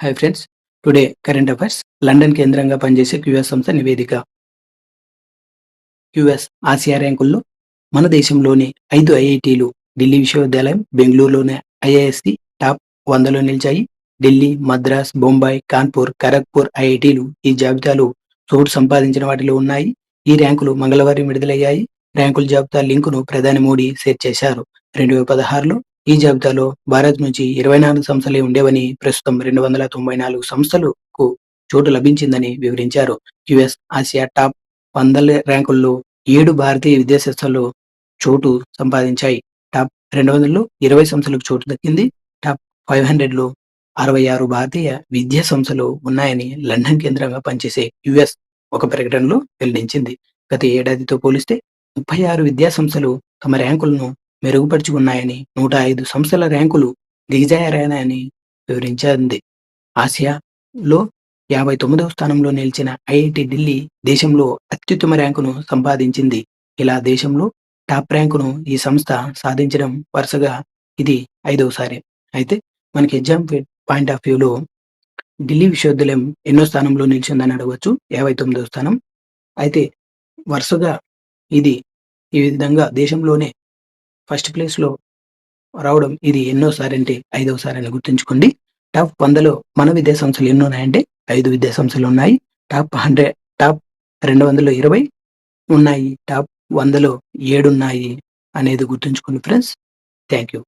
Hi friends. Today current affairs. London కేంద్రంగా పనిచేసే QS సంస్థ నివేదిక. క్యూఎస్ ఆసియా ర్యాంకుల్లో మన దేశంలోని 5 ఐఐటీలు, ఢిల్లీ విశ్వవిద్యాలయం, బెంగళూరులోని ఐఐఎస్సి టాప్ 100లో నిలిచాయి. ఢిల్లీ, మద్రాస్, బొంబాయి, కాన్పూర్, ఖరగ్పూర్ ఐఐటీలు ఈ జాబితాలో చోటు సంపాదించిన వాటిలో ఉన్నాయి. ఈ ర్యాంకులు మంగళవారం విడుదలయ్యాయి. ర్యాంకుల జాబితా లింకును ప్రధాని మోడీ షేర్ చేశారు. 2016లో ఈ జాబితాలో భారత్ నుంచి 24 సంస్థలే ఉండేవని, ప్రస్తుతం 294 సంస్థలకు చోటు లభించిందని వివరించారు. క్యూఎస్ ఆసియా టాప్ 100 ర్యాంకుల్లో 7 భారతీయ విద్యాసంస్థలు చోటు సంపాదించాయి. టాప్ 200లో 20 సంస్థలకు చోటు దక్కింది. టాప్ 500లో 66 భారతీయ విద్యా సంస్థలు ఉన్నాయని లండన్ కేంద్రంగా పనిచేసే క్యూఎస్ ఒక ప్రకటనలో వెల్లడించింది. గత ఏడాదితో పోలిస్తే 36 విద్యా సంస్థలు తమ ర్యాంకులను మెరుగుపరుచుకున్నాయని, 105 సంస్థల ర్యాంకులు దిగజారాయని వివరించింది. ఆసియాలో 59వ స్థానంలో నిలిచిన ఐఐటి ఢిల్లీ దేశంలో అత్యుత్తమ ర్యాంకును సంపాదించింది. ఇలా దేశంలో టాప్ ర్యాంకును ఈ సంస్థ సాధించడం వరుసగా ఇది 5వసారి. అయితే మనకి ఎగ్జామ్ పాయింట్ ఆఫ్ వ్యూలో ఢిల్లీ విశ్వవిద్యాలయం ఎన్నో స్థానంలో నిలిచిందని అడగవచ్చు. 59వ స్థానం. అయితే వరుసగా ఇది ఈ విధంగా దేశంలోనే ఫస్ట్ ప్లేస్‌లో రావడం ఇది ఎన్నోసారి అంటే 5వసారి అని గుర్తుంచుకోండి. టాప్ 100లో మన విద్యా సంస్థలు ఎన్ని ఉన్నాయంటే 5 విద్యా సంస్థలు ఉన్నాయి. టాప్ 200లో 20 ఉన్నాయి. టాప్ 100లో 7 ఉన్నాయి అనేది గుర్తుంచుకోండి ఫ్రెండ్స్. Thank you.